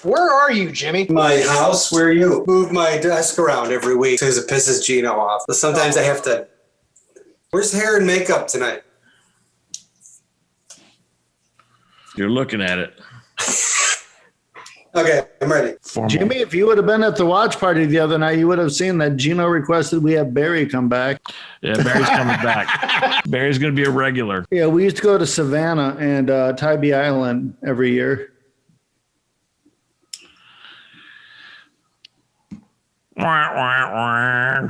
Where are you, Jimmy? My house. Where are you? Move my desk around every week because it pisses Gino off. But sometimes I have to. Where's hair and makeup tonight? You're looking at it. Okay, I'm ready. Formal. Jimmy, if you would have been at the watch party the other night, you would have seen that Gino requested we have Barry come back. Yeah, Barry's coming back. Barry's going to be a regular. Yeah, we used to go to Savannah and Tybee Island every year.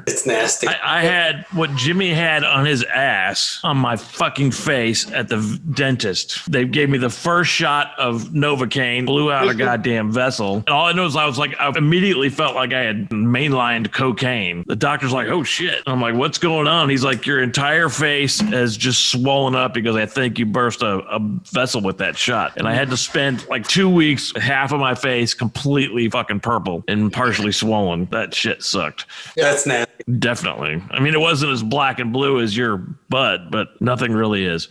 It's nasty. I had what Jimmy had on his ass on my fucking face at the dentist. They gave me the first shot of Novocaine, blew out a goddamn vessel. And all I know is I immediately felt like I had mainlined cocaine. The doctor's like, oh shit. And I'm like, what's going on? He's like, your entire face has just swollen up because I think you burst a vessel with that shot. And I had to spend like 2 weeks, half of my face completely fucking purple and partially swollen. That shit sucked. That's nasty. Definitely. I mean, it wasn't as black and blue as your butt, but nothing really is.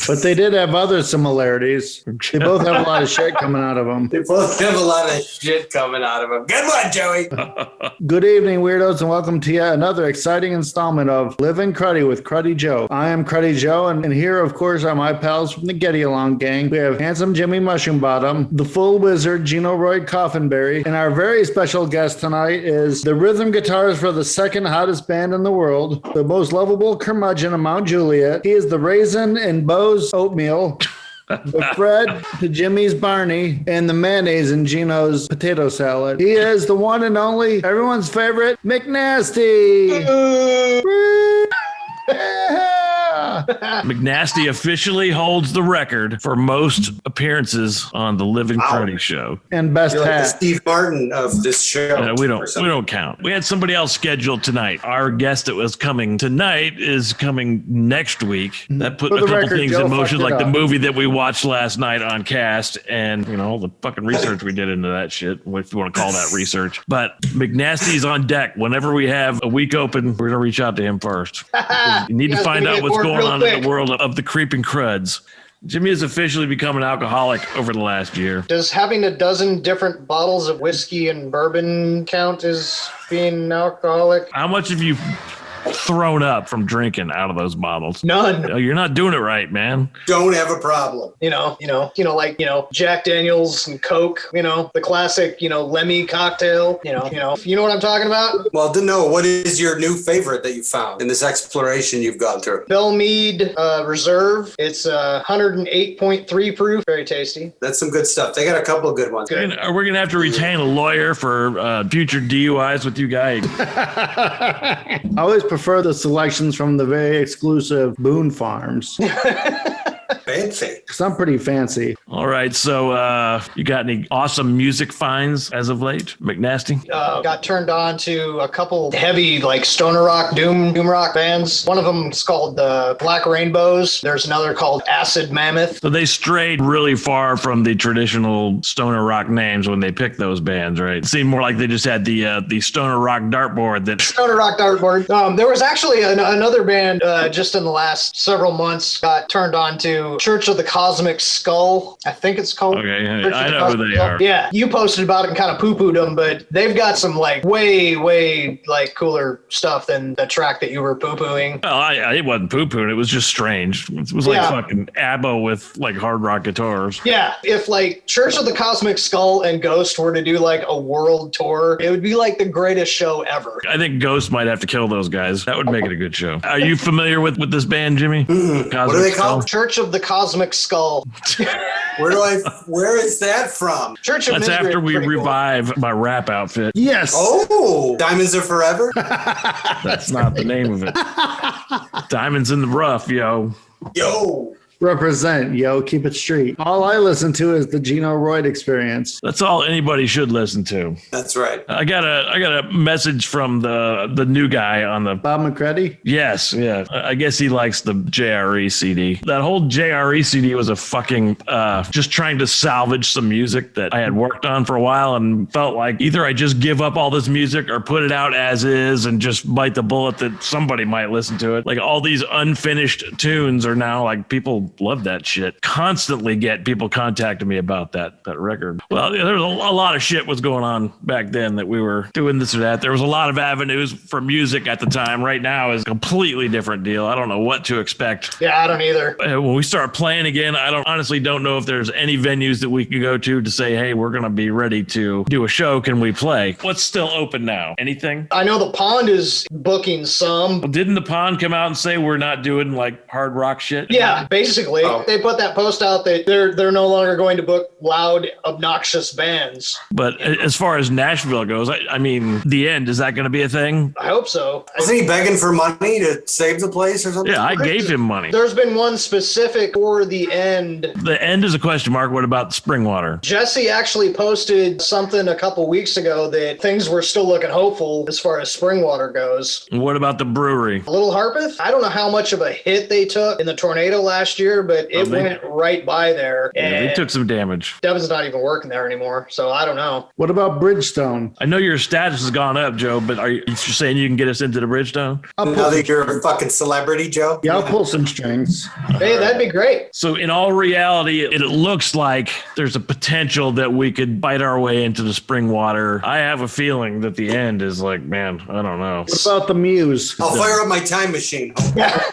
But they did have other similarities. They both have a lot of shit coming out of them. They both have a lot of shit coming out of them. Good one, Joey. Good evening, weirdos, and welcome to yet another exciting installment of Livin' Cruddy with Cruddy Joe. I am Cruddy Joe, and here, of course, are my pals from the Getty Along gang. We have handsome Jimmy Mushroom Bottom, the full wizard Gino Royd Coffinberry, and our very special guest tonight is the rhythm guitarist for the second hottest band in the world, the most lovable curmudgeon of Mount Juliet. He is the raisin and Bo's oatmeal, the Fred to Jimmy's Barney, and the mayonnaise in Gino's potato salad. He is the one and only, everyone's favorite, McNasty. McNasty officially holds the record for most appearances on the Livin' Cruddy show. And best You're like the hat. Steve Martin of this show. We don't count. We had somebody else scheduled tonight. Our guest that was coming tonight is coming next week. That put For a the couple record, things Joe in motion, fucked it like the up. movie that we watched last night on Cast, and all the fucking research we did into that shit, if you want to call that research. But McNasty's on deck. Whenever we have a week open, we're gonna reach out to him first. You need to find out what's going on in the world of the Creeping Cruds. Jimmy has officially become an alcoholic over the last year. Does having a dozen different bottles of whiskey and bourbon count as being an alcoholic? How much have you thrown up from drinking out of those bottles? None. You're not doing it right, man. Don't have a problem. Like Jack Daniels and Coke, the classic, Lemmy cocktail, you know what I'm talking about? Well, to know, what is your new favorite that you found in this exploration you've gone through? Bellmead Reserve. It's 108.3 proof. Very tasty. That's some good stuff. They got a couple of good ones. Good. And we're going to have to retain a lawyer for future DUIs with you guys. I always prefer the selections from the very exclusive Boone Farms. Fancy. Because I'm pretty fancy. All right. So you got any awesome music finds as of late, McNasty? Got turned on to a couple heavy stoner rock, doom rock bands. One of them is called Black Rainbows. There's another called Acid Mammoth. So they strayed really far from the traditional stoner rock names when they picked those bands, right? It seemed more like they just had the stoner rock dartboard that... Stoner rock dartboard. There was actually another band just in the last several months got turned on to Church of the Cosmic Skull. I think it's called. Okay, Church of I the know Cosmic who they Skull. are. Yeah, you posted about it and kind of poo-pooed them, but they've got some way cooler stuff than the track that you were poo-pooing. Well, it wasn't poo-pooing. It was just strange. It was like fucking ABBA with hard rock guitars. Yeah, if Church of the Cosmic Skull and Ghost were to do a world tour, it would be the greatest show ever. I think Ghost might have to kill those guys. That would make it a good show. Are you familiar with this band, Jimmy? What are they called? Church of the Cosmic Skull. Where is that from? Church of That's Misery after is we pretty cool. revive my rap outfit. Yes. Oh, Diamonds Are Forever? That's not the name of it. Diamonds in the Rough, yo. Yo. Represent, yo. Keep it street. All I listen to is the Gino Royd Experience. That's all anybody should listen to. That's right. I got a message from the new guy on the... Bob McCready? Yes, yeah. I guess he likes the JRE CD. That whole JRE CD was a fucking just trying to salvage some music that I had worked on for a while and felt like either I just give up all this music or put it out as is and just bite the bullet that somebody might listen to it. All these unfinished tunes are now people People love that shit. Constantly get people contacting me about that record. Well, there's a lot of shit was going on back then that we were doing this or that. There was a lot of avenues for music at the time. Right now is a completely different deal. I don't know what to expect. Yeah, I don't either. When we start playing again, I honestly don't know if there's any venues that we can go to say, hey, we're going to be ready to do a show. Can we play? What's still open now? Anything? I know the Pond is booking some. Well, didn't the Pond come out and say we're not doing like hard rock shit? Yeah, basically. They put that post out that they're no longer going to book loud, obnoxious bands. But as far as Nashville goes, I mean, the End, is that going to be a thing? I hope so. Wasn't he begging for money to save the place or something? Yeah, I gave him money. There's been one specific for the End. The End is a question mark. What about Springwater? Jesse actually posted something a couple weeks ago that things were still looking hopeful as far as Springwater goes. What about the brewery? Little Harpeth? I don't know how much of a hit they took in the tornado last year, but it went right by there. Yeah, they took some damage. Devin's not even working there anymore, so I don't know. What about Bridgestone? I know your status has gone up, Joe, but are you saying you can get us into the Bridgestone? Now that you're a fucking celebrity, Joe? Yeah, I'll pull some strings. Hey, that'd be great. So in all reality, it looks like there's a potential that we could bite our way into the Springwater. I have a feeling that the End is like, man, I don't know. What about the Muse? I'll fire up my time machine.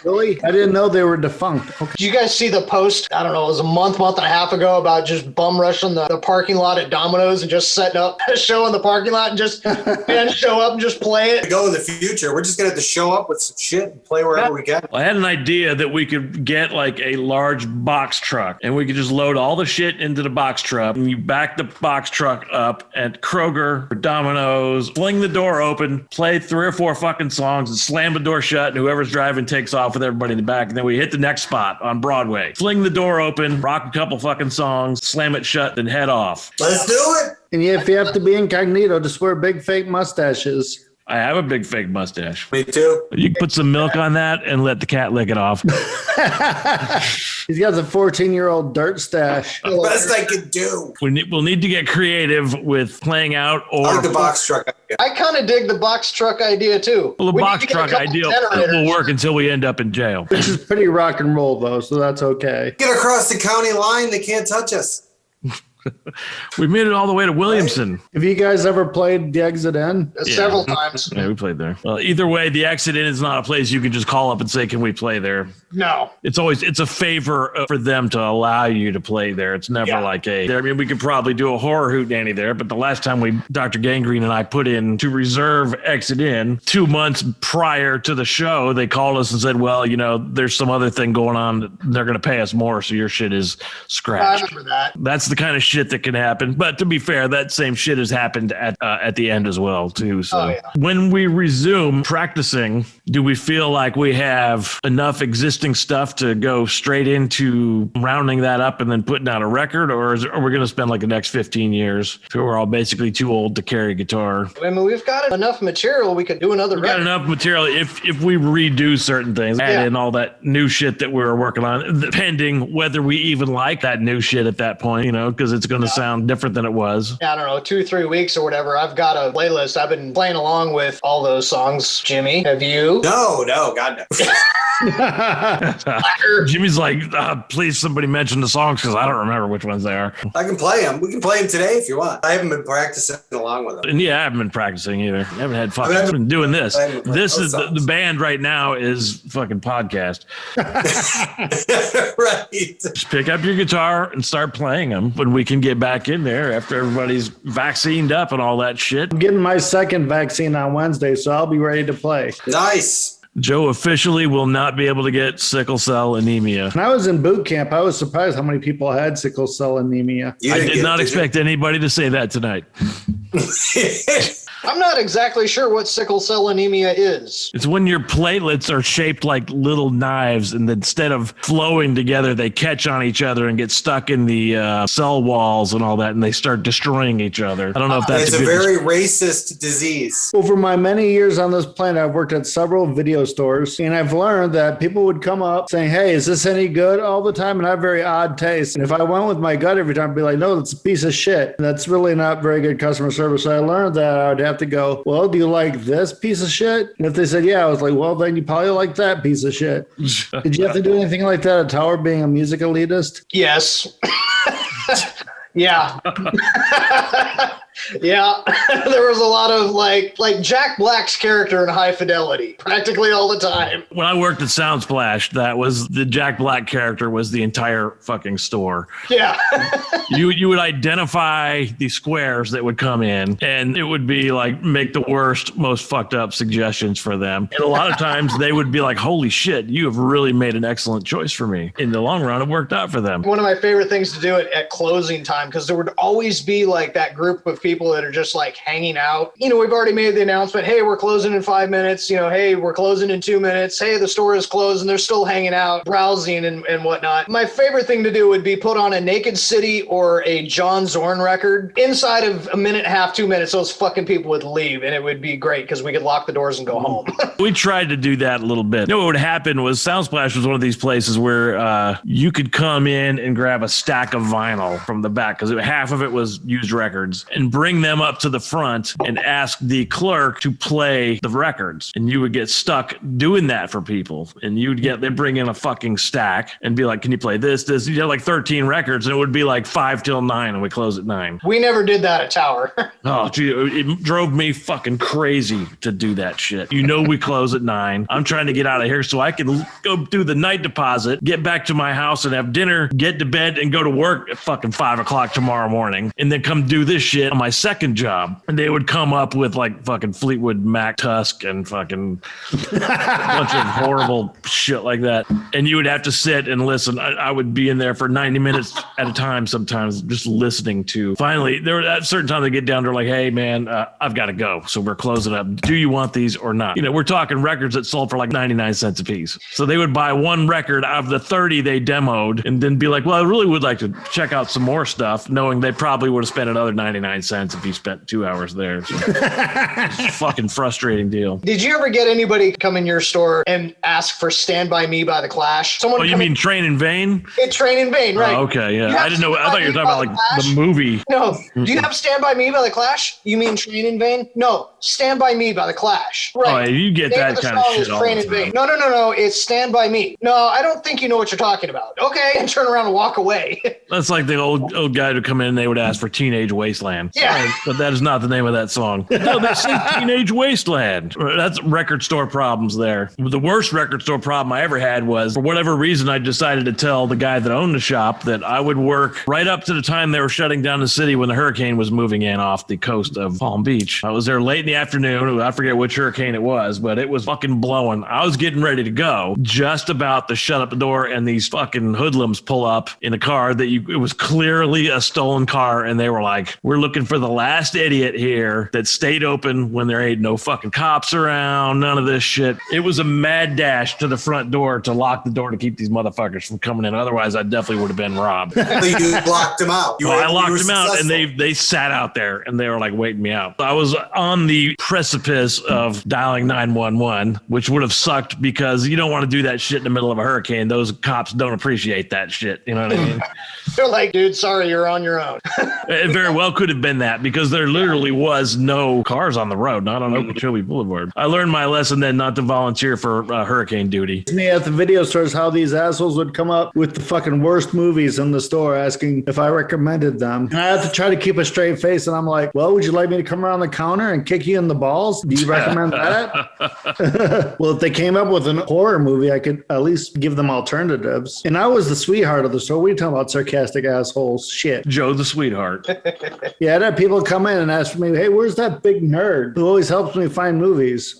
Really? I didn't know they were defunct. Okay. Did you guys see the post, I don't know, it was a month and a half ago about just bum rushing the parking lot at Domino's and just setting up a show in the parking lot and just show up and just play it? To go in the future, we're just going to have to show up with some shit and play wherever we can. I had an idea that we could get like a large box truck and we could just load all the shit into the box truck and you back the box truck up at Kroger or Domino's, fling the door open, play 3 or 4 fucking songs and slam the door shut and whoever's driving takes off with everybody in the back. And then we hit the next spot on Broadway, fling the door open, rock a couple fucking songs, slam it shut, then head off. Let's do it. And if you have to be incognito, just wear big fake mustaches. I have a big fake mustache. Me too. You can put some milk on that and let the cat lick it off. He's got the 14-year-old dirt stash. Best I could do. We'll need to get creative with playing out or... I like the box truck idea. I kind of dig the box truck idea too. Well, the We need box to get a truck couple idea generators. will work until we end up in jail. Which is pretty rock and roll, though, so that's okay. Get across the county line, they can't touch us. We made it all the way to Williamson. Have you guys ever played the Exit In? Several times. Yeah, we played there. Well, either way, the Exit In is not a place you can just call up and say, can we play there? No. It's a favor for them to allow you to play there. It's never like I mean, we could probably do a horror hootenanny there, but the last time Dr. Gangrene and I put in to reserve Exit In 2 months prior to the show, they called us and said, well, there's some other thing going on. They're going to pay us more. So your shit is scratched. I remember that. That's the kind of shit that can happen. But to be fair, that same shit has happened at the End as well, too. So when we resume practicing, do we feel like we have enough existing stuff to go straight into rounding that up and then putting out a record? Or are we going to spend like the next 15 years? We're all basically too old to carry guitar. I mean, we've got enough material. We could do another We've got record. enough material if we redo certain things, add in all that new shit that we were working on, depending whether we even like that new shit at that point, because it's going to sound different than it was. I don't know, 2-3 weeks or whatever. I've got a playlist. I've been playing along with all those songs. Jimmy, have you? No, God no. Jimmy's like, please somebody mention the songs because I don't remember which ones they are. I can play them. We can play them today if you want. I haven't been practicing along with them. And I haven't been practicing either. I haven't had fun. I've been doing this. This is the band right now is fucking podcast. Right. Just pick up your guitar and start playing them when we can get back in there after everybody's vaccinated up and all that shit. I'm getting my second vaccine on Wednesday, so I'll be ready to play. Nice. Joe officially will not be able to get sickle cell anemia. When I was in boot camp, I was surprised how many people had sickle cell anemia. I did not expect anybody to say that tonight. I'm not exactly sure what sickle cell anemia is. It's when your platelets are shaped like little knives, and instead of flowing together, they catch on each other and get stuck in the cell walls and all that, and they start destroying each other. I don't know if that's It's a very racist disease. Over my many years on this planet, I've worked at several video stores, and I've learned that people would come up saying, hey, is this any good all the time? And I have very odd taste. And if I went with my gut every time, I'd be like, no, that's a piece of shit. That's really not very good customer service. So I learned that I would have have to go, well, do you like this piece of shit? And if they said, yeah, I was like, well, then you probably like that piece of shit. Did you have to do anything like that at Tower being a music elitist? Yes. Yeah. Yeah. There was a lot of like Jack Black's character in High Fidelity practically all the time. When I worked at Soundsplash, that was the Jack Black character was the entire fucking store. Yeah. You would identify the squares that would come in, and it would be like make the worst, most fucked up suggestions for them. And a lot of times they would be like, holy shit, you have really made an excellent choice for me. In the long run, it worked out for them. One of my favorite things to do at closing time, because there would always be like that group of people that are just like hanging out. You know, we've already made the announcement, hey, we're closing in 5 minutes. You know, hey, we're closing in 2 minutes. Hey, the store is closed, and they're still hanging out, browsing and whatnot. My favorite thing to do would be put on a Naked City or a John Zorn record. Inside of a minute and a half, 2 minutes, those fucking people would leave, and it would be great because we could lock the doors and go home. We tried to do that a little bit. You know what would happen was Soundsplash was one of these places where you could come in and grab a stack of vinyl from the back, because half of it was used records, and bring them up to the front and ask the clerk to play the records. And you would get stuck doing that for people. And they'd bring in a fucking stack and be like, can you play this? You had like 13 records, and it would be like 5 till 9, and we close at 9. We never did that at Tower. Oh, gee, it drove me fucking crazy to do that shit. You know, we close at 9. I'm trying to get out of here so I can go do the night deposit, get back to my house and have dinner, get to bed, and go to work at fucking 5 o'clock tomorrow morning, and then come do this shit on my second job. And they would come up with like fucking Fleetwood Mac Tusk and fucking a bunch of horrible shit like that. And you would have to sit and listen. I would be in there for 90 minutes at a time sometimes, just listening to. Finally, there were at a certain time they get down to like, hey man, I've got to go. So we're closing up. Do you want these or not? You know, we're talking records that sold for like 99 cents a piece. So they would buy one record out of the 30 they demoed and then be like, well, I really would like to check out some more stuff, knowing they probably would have spent another 99 cents if you spent 2 hours there. So it's a fucking frustrating deal. Did you ever get anybody come in your store and ask for Stand By Me by The Clash? Oh, you mean Train in Vain? Train in Vain, right. Oh, okay, yeah. I didn't know. I thought you were talking about like the movie. No. Do you have Stand By Me by The Clash? You mean Train in Vain? No. Stand By Me by The Clash. Right. Oh, yeah, you get that kind of shit all the time. No. It's Stand By Me. No, I don't think you know what you're talking about. Okay. And turn around and walk away. That's like the old guy who come in and they would ask for Teenage Wasteland. Yeah. Sorry, but that is not the name of that song. No, they sing Teenage Wasteland. That's record store problems there. The worst record store problem I ever had was, for whatever reason, I decided to tell the guy that owned the shop that I would work right up to the time they were shutting down the city when the hurricane was moving in off the coast of Palm Beach. I was there late in the afternoon. I forget which hurricane it was, but it was fucking blowing. I was getting ready to go, just about to shut up the door, and these fucking hoodlums pull up in a car that it was clearly a stolen car, and they were like, we're looking for the last idiot here that stayed open when there ain't no fucking cops around, none of this shit. It was a mad dash to the front door to lock the door to keep these motherfuckers from coming in. Otherwise, I definitely would have been robbed. So you locked them out. I locked them out, and they sat out there, and they were like waiting me out. I was on the precipice of dialing 911, which would have sucked because you don't want to do that shit in the middle of a hurricane. Those cops don't appreciate that shit. You know what I mean? They're like, dude, sorry, you're on your own. It very well could have been that, because there literally was no cars on the road, not on Okeechobee Boulevard. I learned my lesson then not to volunteer for hurricane duty. Me at the video stores, how these assholes would come up with the fucking worst movies in the store asking if I recommended them. And I have to try to keep a straight face, and I'm like, well, would you like me to come around the counter and kick you in the balls? Do you recommend that? Well, if they came up with a horror movie, I could at least give them alternatives. And I was the sweetheart of the store. What are you talking about, sarcastic assholes? Shit. Joe the sweetheart. Yeah, I'd have people come in and ask for me, hey, where's that big nerd who always helps me find movies?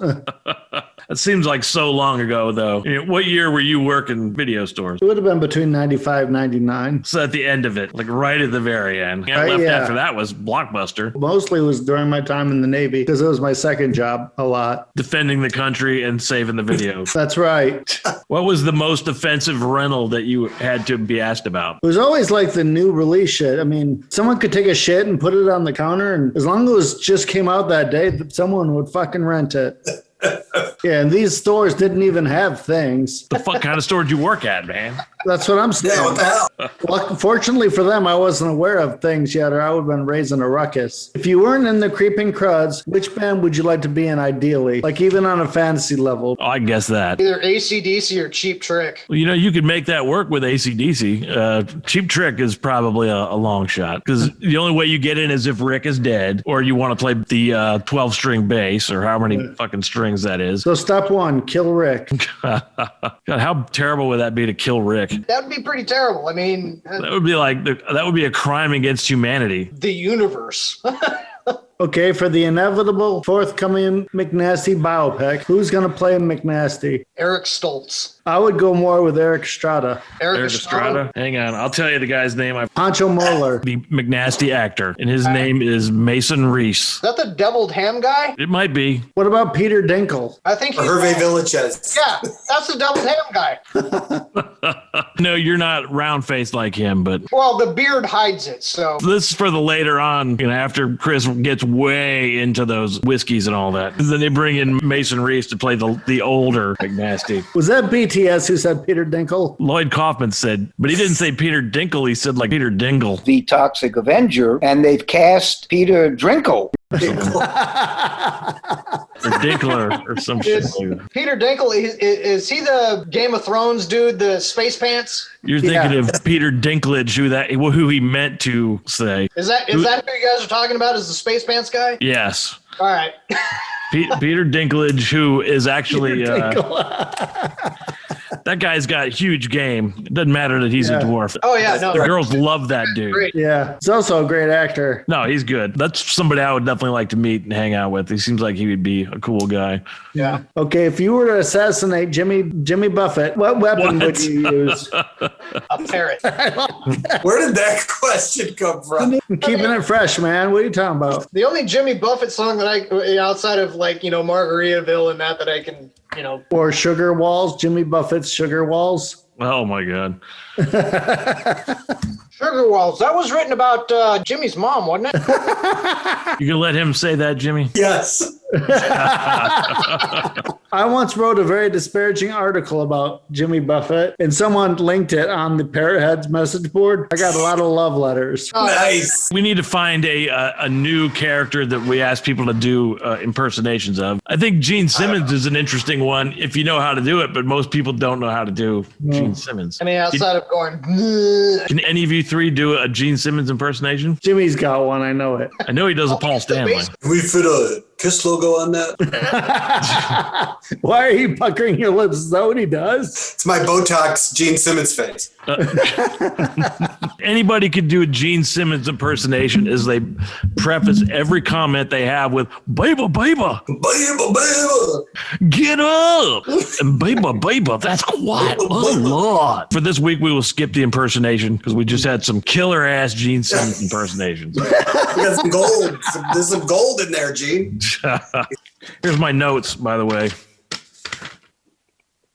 It seems like so long ago, though. What year were you working video stores? It would have been between 95 and 99. So at the end of it, like right at the very end. Left after that was Blockbuster. Mostly was during my time in the Navy, because it was my second job a lot. Defending the country and saving the videos. That's right. What was the most offensive rental that you had to be asked about? It was always like the new release shit. I mean, someone could take a shit and put it on the counter, and as long as it just came out that day, someone would fucking rent it. Yeah, and these stores didn't even have things. The fuck kind of store did you work at, man? That's what I'm saying. Yeah, what the hell? Well, fortunately for them, I wasn't aware of things yet, or I would have been raising a ruckus. If you weren't in the Creeping Cruds, which band would you like to be in ideally? Like even on a fantasy level? Oh, I guess that. Either AC/DC or Cheap Trick. Well, you could make that work with AC/DC. Cheap Trick is probably a long shot because the only way you get in is if Rick is dead or you want to play the 12-string bass or how many fucking strings that is. So step one, kill Rick. God, how terrible would that be to kill Rick? That would be pretty terrible. I mean, That would be like that would be a crime against humanity. the universe. Okay, for the inevitable forthcoming McNasty biopic, who's going to play McNasty? Eric Stoltz. I would go more with Eric Estrada. Eric Estrada. Hang on, I'll tell you the guy's name. Pancho Moeller. The McNasty actor, and his name is Mason Reese. Is that the deviled ham guy? It might be. What about Peter Dinkle? I think he's Hervé Villachez. Yeah, that's the deviled ham guy. No, you're not round faced like him, but Well, the beard hides it, so. this is for the later on, after Chris gets way into those whiskeys and all that. Then they bring in Mason Reese to play the older McNasty. Was that BTS who said Peter Dinkle? Lloyd Kaufman said, but he didn't say Peter Dinkle. He said like Peter Dingle. The Toxic Avenger, and they've cast Peter Drinkle. Or Dinkler or some shit like that. Peter Dinkle, is he the Game of Thrones dude, the space pants? You're thinking of Peter Dinklage, who he meant to say. Is that who you guys are talking about? Is the space pants guy? Yes. All right. Peter Dinklage, who is actually that guy's got huge game. It doesn't matter that he's a dwarf. Oh yeah, no. The girls love that dude. Great. Yeah, he's also a great actor. No, he's good. That's somebody I would definitely like to meet and hang out with. He seems like he would be a cool guy. Yeah. Okay, if you were to assassinate Jimmy Buffett, what weapon would you use? A parrot. Where did that question come from? I'm keeping it fresh, man. What are you talking about? The only Jimmy Buffett song that I, outside of Margaritaville and that I can, Or Sugar Walls, Jimmy Buffett's Sugar Walls. Oh my God. Sugar Walls. That was written about Jimmy's mom, wasn't it? You can let him say that, Jimmy? Yes. I once wrote a very disparaging article about Jimmy Buffett, and someone linked it on the Parrot Heads message board. I got a lot of love letters. Nice. We need to find a new character that we ask people to do impersonations of. I think Gene Simmons is an interesting one if you know how to do it, but most people don't know how to do Gene Simmons. I mean, outside of going, Can any of you three do a Gene Simmons impersonation? Jimmy's got one, I know it. I know he does a Paul Stanley. Can we fit a Kiss logo on that? Why are you puckering your lips? Is that what he does? It's my Botox Gene Simmons face. Anybody could do a Gene Simmons impersonation as they preface every comment they have with "Baby, baby, Baby, baby. get up," and "Baby, baby, that's quite a lot." For this week, we will skip the impersonation because we just had some killer ass Gene Simmons impersonations. We got some gold. There's some gold in there, Gene. Here's my notes, by the way.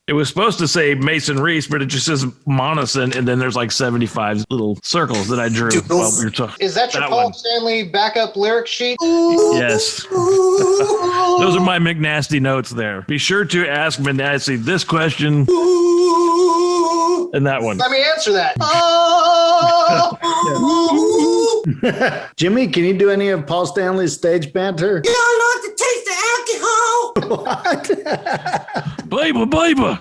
It was supposed to say Mason Reese, but it just says Monison, and then there's like 75 little circles that I drew while we were talking. is that your Paul Stanley backup lyric sheet? Yes. Those are my McNasty notes there. Be sure to ask McNasty this question and that one. Let me answer that. Jimmy, can you do any of Paul Stanley's stage banter? You don't like to taste the alcohol. What? Baby, baby.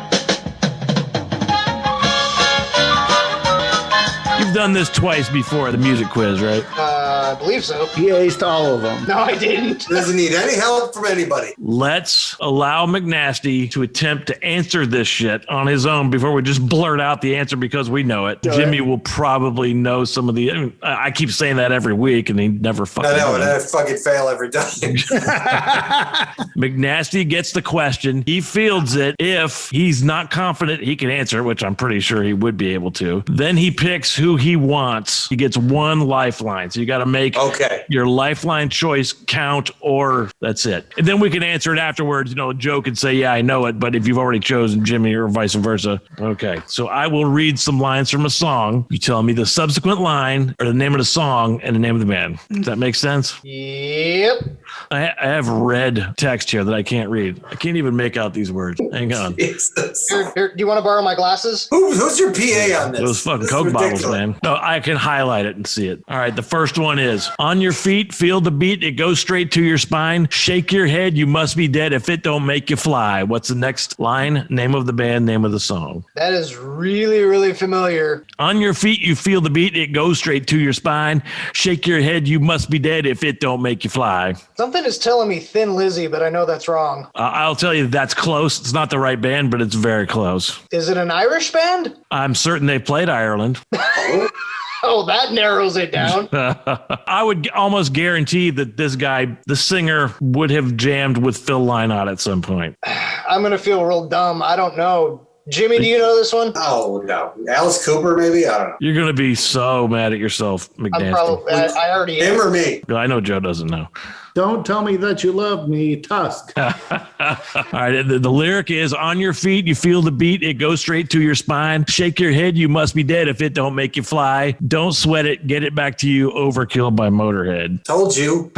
You've done this twice before, the music quiz, right? I believe so. He aced all of them. No, I didn't. Doesn't need any help from anybody. Let's allow McNasty to attempt to answer this shit on his own before we just blurt out the answer because we know it. Jimmy will probably know some of the. I keep saying that every week, and he never fucking. I know, knows. and I fucking fail every time. McNasty gets the question. He fields it. If he's not confident he can answer it, which I'm pretty sure he would be able to, then he picks who he wants. He gets one lifeline. So you got to make your lifeline choice count, or that's it. And then we can answer it afterwards. Joe could say, yeah, I know it. But if you've already chosen Jimmy or vice versa. Okay. So I will read some lines from a song. You tell me the subsequent line or the name of the song and the name of the band. Does that make sense? Yep. I have red text here that I can't read. I can't even make out these words. Hang on. Jesus. Here, do you want to borrow my glasses? Who's your PA on this? Those fucking This is Coke bottles, ridiculous. man. No, I can highlight it and see it. All right, the first one is on your feet, feel the beat. It goes straight to your spine. Shake your head. You must be dead if it don't make you fly. What's the next line? Name of the band, name of the song. That is really, really familiar. On your feet, you feel the beat. It goes straight to your spine. Shake your head. You must be dead if it don't make you fly. Something is telling me Thin Lizzy, but I know that's wrong. I'll tell you that's close. It's not the right band, but it's very close. Is it an Irish band? I'm certain they played Ireland. Oh, that narrows it down. I would almost guarantee that this guy, the singer, would have jammed with Phil Lynott at some point. I'm going to feel real dumb. I don't know. Jimmy, do you know this one? Oh, no. Alice Cooper, maybe? I don't know. You're going to be so mad at yourself, I'm McNasty. probably, I already am. Him or me? I know Joe doesn't know. Don't tell me that you love me, Tusk. All right. The lyric is on your feet, you feel the beat. It goes straight to your spine. Shake your head. You must be dead if it don't make you fly. Don't sweat it. Get it back to you. Overkill by Motorhead. Told you.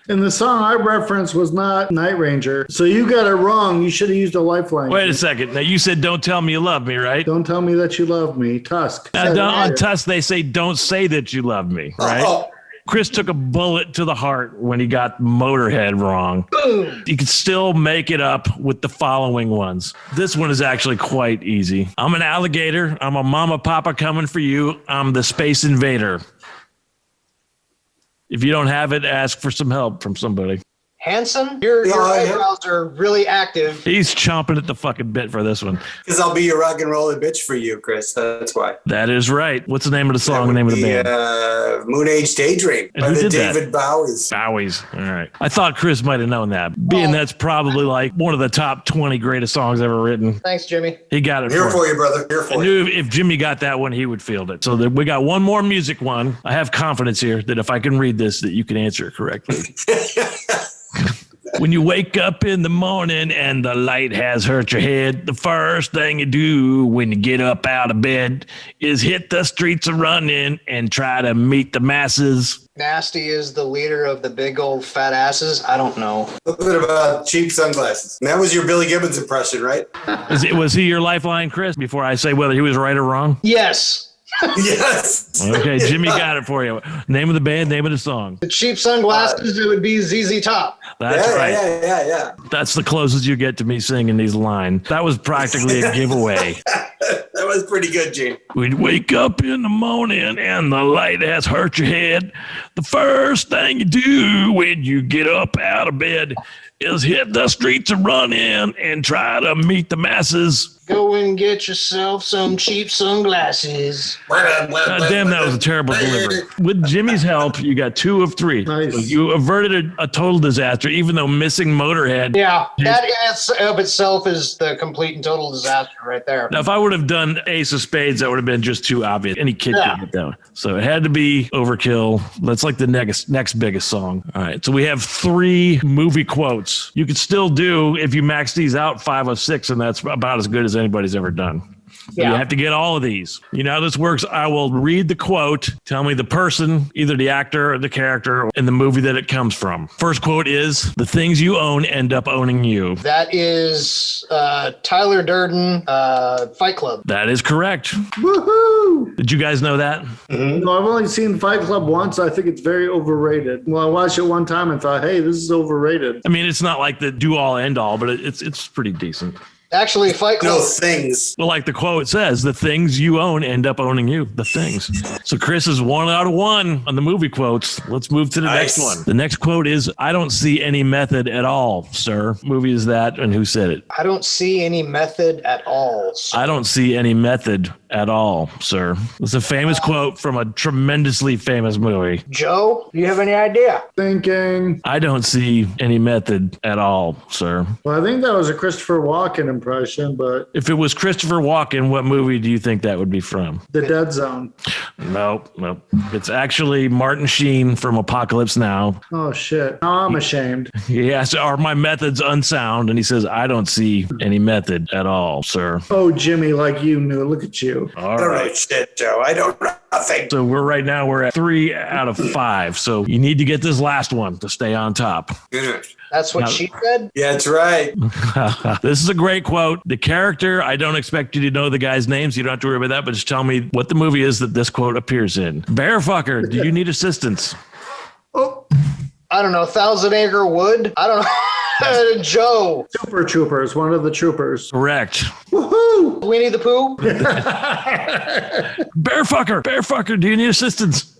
And the song I referenced was not Night Ranger. So you got it wrong. You should have used a lifeline. Wait a second. Now you said don't tell me you love me, right? Don't tell me that you love me, Tusk. On Tusk, they say don't say that you love me, right? Oh, Chris took a bullet to the heart when he got Motorhead wrong. Boom. You can still make it up with the following ones. This one is actually quite easy. I'm an alligator. I'm a mama papa coming for you. I'm the space invader. If you don't have it, ask for some help from somebody. Hanson, your eyebrows are really active. He's chomping at the fucking bit for this one. because I'll be your rock and roller bitch for you, Chris. That's why. That is right. What's the name of the song, the name of the band? Moon Age Daydream And by who the did that? David Bowies. Bowie's. All right. I thought Chris might have known that, being that's probably like one of the top 20 greatest songs ever written. Thanks, Jimmy. He got it. Here for for us. you, brother. Here I for you. knew if Jimmy got that one, he would field it. So we got one more music one. I have confidence here that if I can read this, that you can answer it correctly. When you wake up in the morning and the light has hurt your head, the first thing you do when you get up out of bed is hit the streets a running and try to meet the masses. Nasty is the leader of the big old fat asses. I don't know. A little bit about cheap sunglasses. And that was your Billy Gibbons impression, right? Was he your lifeline, Chris, before I say whether he was right or wrong? Yes. Yes. Okay, Jimmy got it for you. Name of the band, name of the song. The cheap sunglasses, it would be ZZ Top. That's right. Yeah. That's the closest you get to me singing these lines. That was practically a giveaway. That was pretty good, Gene. When you wake up in the morning and the light has hurt your head, the first thing you do when you get up out of bed is hit the streets a running and try to meet the masses. Go and get yourself some cheap sunglasses. God damn, that was a terrible delivery. With Jimmy's help, you got 2 of 3. Nice. So you averted a total disaster, even though missing Motorhead. Yeah, that in of itself is the complete and total disaster right there. Now, if I would have done Ace of Spades, that would have been just too obvious. Any kid could get that one. So it had to be Overkill. That's like the next biggest song. All right. So we have 3 movie quotes. You could still do, if you max these out, 5 of 6, and that's about as good as anybody's ever done. So you have to get all of these. You know how this works? I will read the quote, tell me the person, either the actor or the character, in the movie that it comes from. First quote is, the things you own end up owning you. That is Tyler Durden, Fight Club. That is correct. Woohoo! Did you guys know that? No, I've only seen Fight Club once. I think it's very overrated. Well, I watched it one time and thought, hey, this is overrated. I mean, it's not like the do all end all, but it's pretty decent. Actually, Fight Club. No things. Well, like the quote says, the things you own end up owning you. The things. So Chris is 1 out of 1 on the movie quotes. Let's move to the Nice. next one. The next quote is, I don't see any method at all, sir. Movie is that, and who said it? I don't see any method at all. So I don't see any method at all, sir. It's a famous quote from a tremendously famous movie. Joe, do you have any idea? Thinking. I don't see any method at all, sir. Well, I think that was a Christopher Walken impression, but If it was Christopher Walken, what movie do you think that would be from? The Dead Zone. Nope. It's actually Martin Sheen from Apocalypse Now. Oh, shit. Now I'm ashamed. He asks, are my methods unsound? And he says, I don't see any method at all, sir. Oh, Jimmy, like you knew. Look at you. All I don't right. know shit, Joe. I don't know Nothing. So we're at 3 out of 5. So you need to get this last one to stay on top. That's what she said? Yeah, that's right. This is a great quote. The character, I don't expect you to know the guy's name, so you don't have to worry about that, but just tell me what the movie is that this quote appears in. Bearfucker, do you need assistance? Oh, I don't know. Thousand Acre Wood? I don't know. Joe. Super Troopers, one of the troopers. Correct. Woohoo! Winnie the Pooh? Bearfucker, do you need assistance?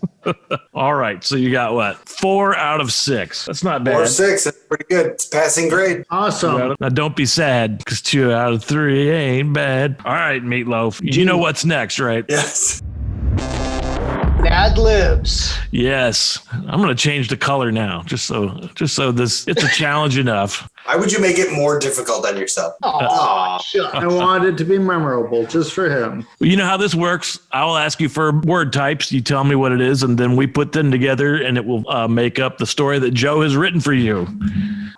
All right, so you got what? 4 out of 6. That's not bad. 4 6. That's pretty good. It's passing grade. Awesome. Now don't be sad, because 2 out of 3 ain't bad. All right, Meatloaf. You know what's next, right? Yes. Ad libs. Yes. I'm gonna change the color now, just so this it's a challenge enough. Why would you make it more difficult on yourself? Oh, shut I wanted it to be memorable just for him. You know how this works? I will ask you for word types. You tell me what it is, and then we put them together, and it will make up the story that Joe has written for you.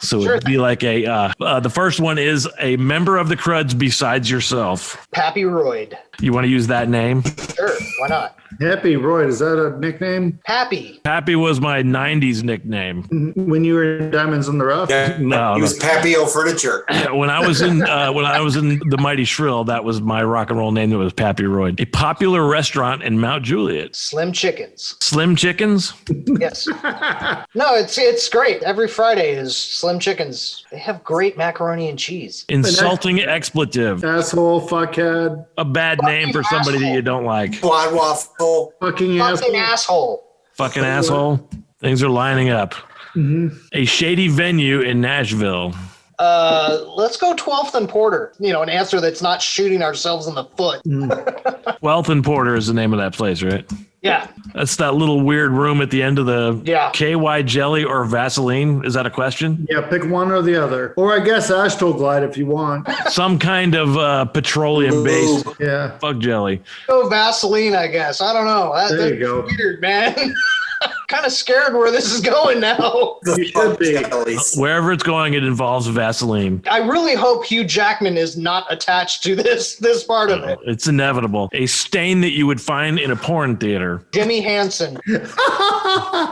So Sure. it'd be like the first one is a member of the Cruds besides yourself. Pappy Royd. You want to use that name? Sure, why not? Happy Royd, is that a nickname? Pappy. Pappy was my 90s nickname. When you were in Diamonds in the Rough? Yeah. No, He was Papio Furniture. when I was in the Mighty Shrill, that was my rock and roll name. That was Pappy Royd. A popular restaurant in Mount Juliet. Slim Chickens. Slim Chickens. Yes. No, it's great. Every Friday is Slim Chickens. They have great macaroni and cheese. Insulting expletive. Asshole, fuckhead, A bad name for somebody that you don't like. Quad waffle. fucking Fucking asshole. asshole. Fucking asshole. Things are lining up. A shady venue in Nashville. Let's go 12th and Porter. You know, an answer that's not shooting ourselves in the foot. Wealth and Porter is the name of that place, right? Yeah. That's that little weird room at the end of the KY jelly or Vaseline. Is that a question? Yeah, pick one or the other. Or I guess Astroglide if you want. Some kind of petroleum-based Yeah. fuck jelly. Go Vaseline, I guess. I don't know. There you go. Weird, man. Kind of scared where this is going now. You should be. Wherever it's going, it involves Vaseline. I really hope Hugh Jackman is not attached to this part of it. It's inevitable. A stain that you would find in a porn theater. Jimmy Hansen.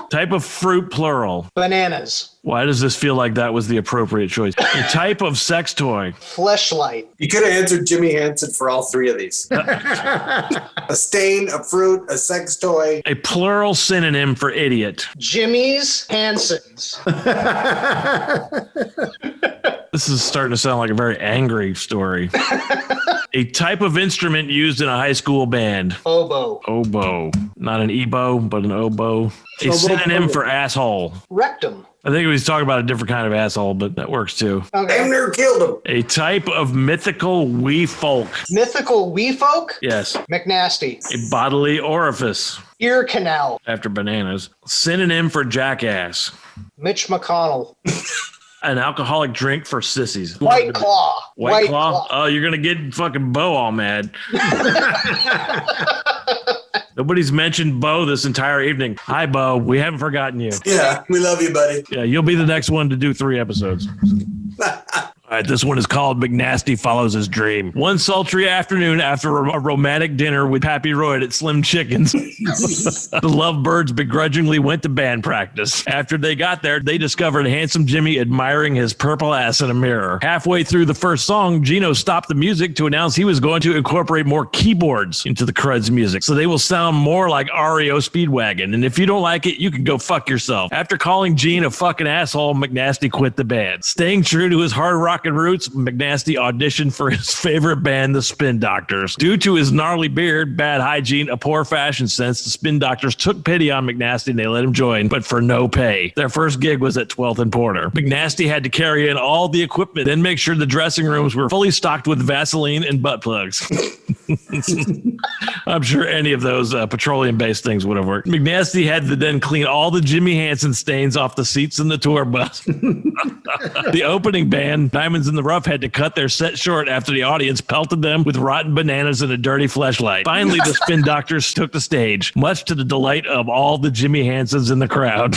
Type of fruit, plural. Bananas. Why does this feel like that was the appropriate choice? A type of sex toy. Fleshlight. You could have answered Jimmy Hansen for all 3 of these. A stain, a fruit, a sex toy. A plural synonym for idiot. Jimmy's Hansons. This is starting to sound like a very angry story. A type of instrument used in a high school band. Oboe. Oboe. Not an ebo, but an oboe. A synonym for asshole. Rectum. I think he was talking about a different kind of asshole, but that works too. Okay. Damn near killed him. A type of mythical wee folk. Mythical wee folk. Yes. McNasty. A bodily orifice. Ear canal. After bananas. Synonym for jackass. Mitch McConnell. An alcoholic drink for sissies. White Claw. White Claw? Oh, you're going to get fucking Bo all mad. Nobody's mentioned Bo this entire evening. Hi, Bo. We haven't forgotten you. Yeah, we love you, buddy. Yeah, you'll be the next one to do 3 episodes. All right, this one is called McNasty Follows His Dream. One sultry afternoon after a romantic dinner with Pappy Royd at Slim Chickens, the lovebirds begrudgingly went to band practice. After they got there, they discovered handsome Jimmy admiring his purple ass in a mirror. Halfway through the first song, Gino stopped the music to announce he was going to incorporate more keyboards into the Cruds music, so they will sound more like REO Speedwagon. And if you don't like it, you can go fuck yourself. After calling Gene a fucking asshole, McNasty quit the band. Staying true to his hard rock and roots, McNasty auditioned for his favorite band, the Spin Doctors. Due to his gnarly beard, bad hygiene, a poor fashion sense, the Spin Doctors took pity on McNasty and they let him join, but for no pay. Their first gig was at 12th and Porter. McNasty had to carry in all the equipment, then make sure the dressing rooms were fully stocked with Vaseline and butt plugs. I'm sure any of those petroleum-based things would have worked. McNasty had to then clean all the Jimmy Hansen stains off the seats in the tour bus. The opening band, Diamonds in the Rough, had to cut their set short after the audience pelted them with rotten bananas and a dirty fleshlight. Finally, the Spin Doctors took the stage, much to the delight of all the Jimmy Hansons in the crowd.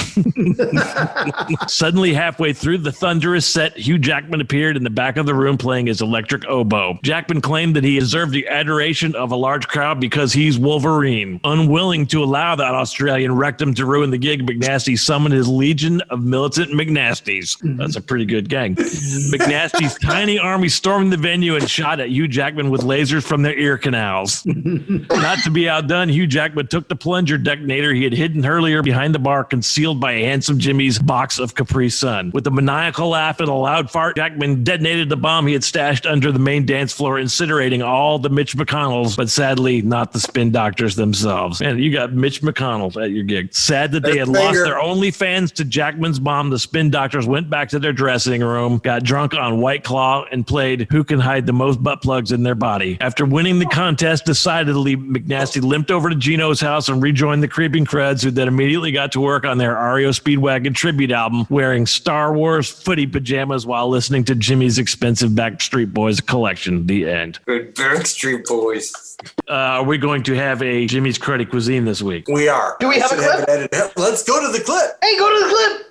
Suddenly, halfway through the thunderous set, Hugh Jackman appeared in the back of the room playing his electric oboe. Jackman claimed that he deserved the adoration of a large crowd because he's Wolverine. Unwilling to allow that Australian rectum to ruin the gig, McNasty summoned his legion of militant McNasties. That's a pretty good gang. McNasty's tiny army stormed the venue and shot at Hugh Jackman with lasers from their ear canals. Not to be outdone, Hugh Jackman took the plunger detonator he had hidden earlier behind the bar, concealed by Handsome Jimmy's box of Capri Sun. With a maniacal laugh and a loud fart, Jackman detonated the bomb he had stashed under the main dance floor, incinerating all the Mitch McConnells, but sadly not the Spin Doctors themselves. And you got Mitch McConnell at your gig. Sad that they had lost their only fans to Jackman's bomb, the Spin Doctors went back to their dressing room, got drunk on White Claw, and played Who Can Hide the Most Butt Plugs in Their Body. After winning the contest, decidedly, McNasty limped over to Gino's house and rejoined the Creeping Cruds, who then immediately got to work on their REO Speedwagon tribute album, wearing Star Wars footy pajamas while listening to Jimmy's expensive Backstreet Boys collection. The end. Good Backstreet Boys. Are we going to have a Jimmy's Cruddy Cuisine this week? We are. Do we have a clip? Let's go to the clip. Hey, go to the clip.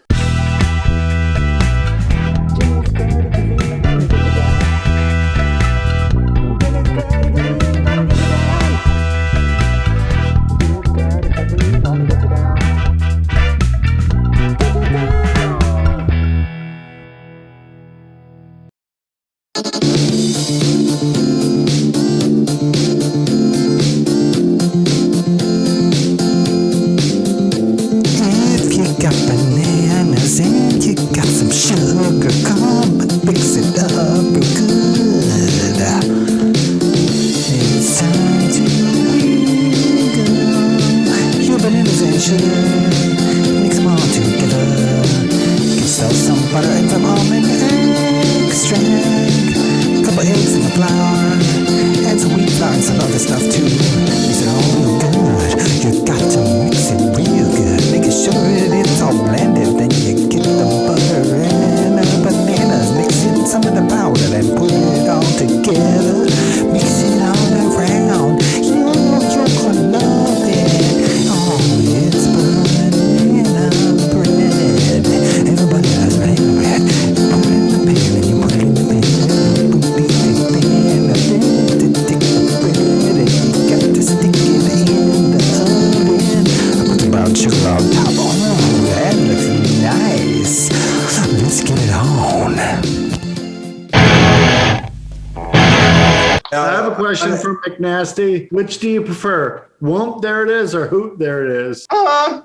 Question from McNasty. Which do you prefer? Whoomp, there it is, or hoot, there it is?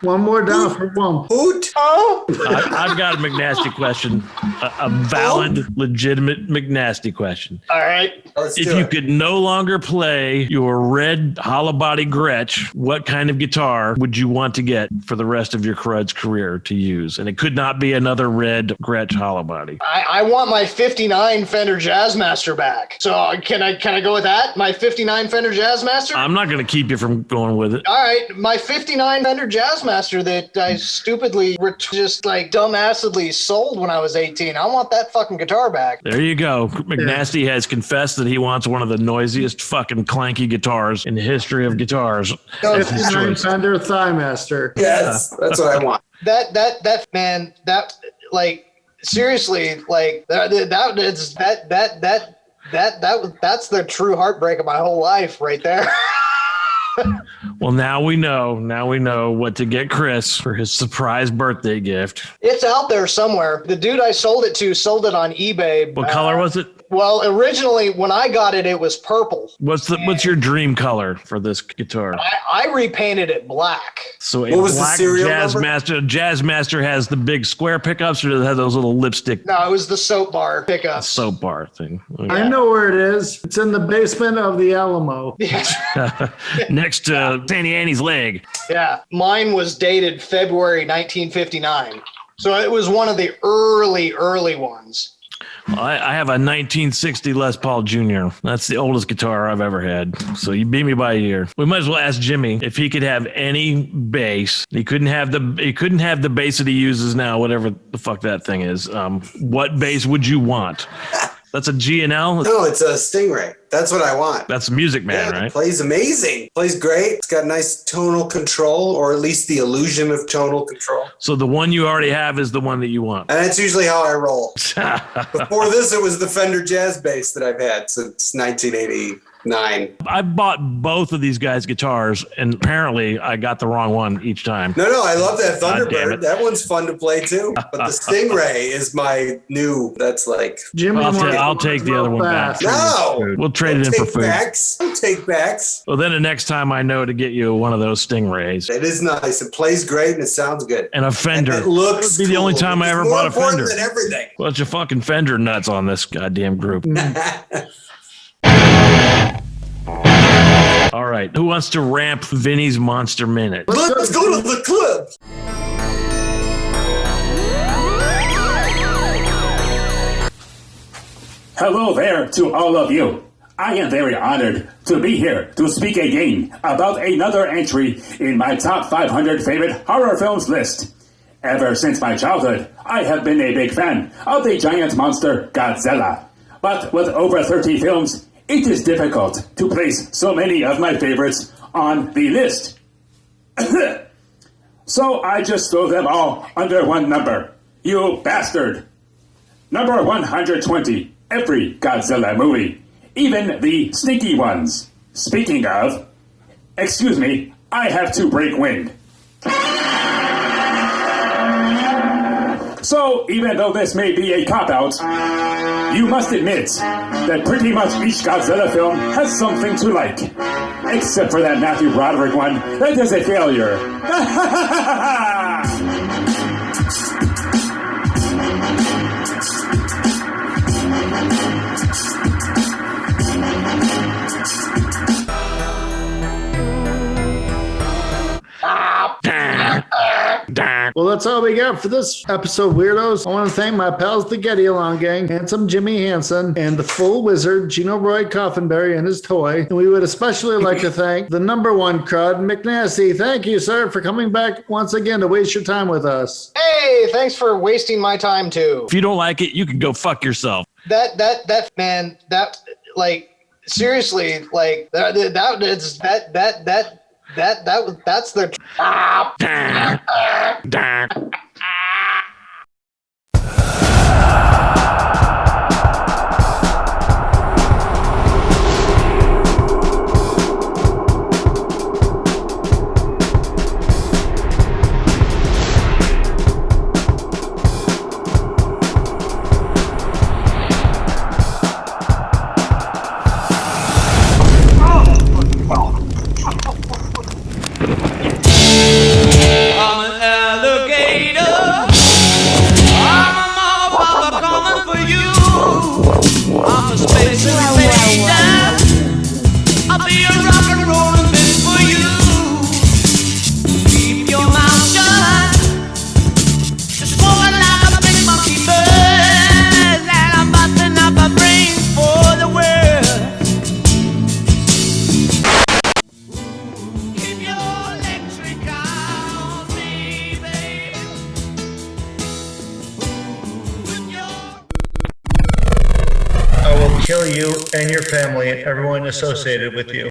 One more down for whoomp. Hoot? I've got a McNasty question. A valid, legitimate McNasty question. All right. If you could no longer play your red hollow body Gretsch, what kind of guitar would you want to get for the rest of your Cruds career to use? And it could not be another red Gretsch hollow body. I want my 59 Fender Jazzmaster back. So can I go with that? My 59 Fender Jazzmaster? I'm not going to keep you from going with it. All right. My 59 Fender Jazzmaster that I stupidly just like dumbassedly sold when I was 18. I want that fucking guitar back. There you go. McNasty has confessed that he wants one of the noisiest fucking clanky guitars in the history of guitars. 59 Fender Thighmaster. Yes, that's what I want. That man, that like seriously, like that's the true heartbreak of my whole life right there. Well, now we know what to get Chris for his surprise birthday gift. It's out there somewhere. The dude I sold it to sold it on eBay. What color was it? Well, originally when I got it, it was purple. What's your dream color for this guitar? I repainted it black. So what was black the serial Jazzmaster. Jazzmaster has the big square pickups, or does it have those little lipstick? No, it was the soap bar pickup. Soap bar thing. Okay. I know where it is. It's in the basement of the Alamo. Next to Sandy Annie's leg. Yeah, mine was dated February 1959. So it was one of the early ones. I have a 1960 Les Paul Jr. That's the oldest guitar I've ever had. So you beat me by a year. We might as well ask Jimmy if he could have any bass. He couldn't have the bass that he uses now, whatever the fuck that thing is. What bass would you want? That's a G&L? No, it's a Stingray. That's what I want. That's Music Man, Yeah, right? it plays amazing. Plays great. It's got nice tonal control, or at least the illusion of tonal control. So the one you already have is the one that you want. And that's usually how I roll. Before this, it was the Fender Jazz Bass that I've had since 1989. I bought both of these guys guitars, and apparently I got the wrong one each time. No, I love that God damn Thunderbird. it. That one's fun to play too. But the Stingray is my new. That's like Jimmy, I'll take the other one back. no. We'll trade it in for Take food. backs. Don't take backs. Well, then the next time I know to get you one of those Stingrays It is nice. It plays great and it sounds good. and a Fender. And it looks. That would be the only cool. time I It's ever more bought a important Fender. than everything. Bunch of fucking Fender nuts on this goddamn group. All right, who wants to ramp Vinny's Monster Minute? Let's go to the club. Hello there to all of you. I am very honored to be here to speak again about another entry in my top 500 favorite horror films list. Ever since my childhood, I have been a big fan of the giant monster Godzilla. But with over 30 films, it is difficult to place so many of my favorites on the list. So I just throw them all under one number. You bastard! Number 120, every Godzilla movie, even the sneaky ones. Speaking of, excuse me, I have to break wind. So, even though this may be a cop-out, you must admit that pretty much each Godzilla film has something to like. Except for that Matthew Broderick one, that is a failure. Well, that's all we got for this episode, weirdos. I want to thank my pals, the Getty Along Gang, Handsome Jimmy Hansen, and the full wizard, Gino Roy Coffinberry, and his toy. And we would especially like to thank the number one crud, McNasty. Thank you, sir, for coming back once again to waste your time with us. Hey, thanks for wasting my time too. If you don't like it, you can go fuck yourself. That man, that like seriously, like that's the I'm an alligator. I'm a motherfucker coming for you. I'm a space invader. I'll be a rock and rollin' bitch for you. Keep your mouth shut. Just swollen like a big monkey bird. And I'm busting up a brain for the world. Keep your electric on me, baby. With your I will kill you and your family and everyone associated with you.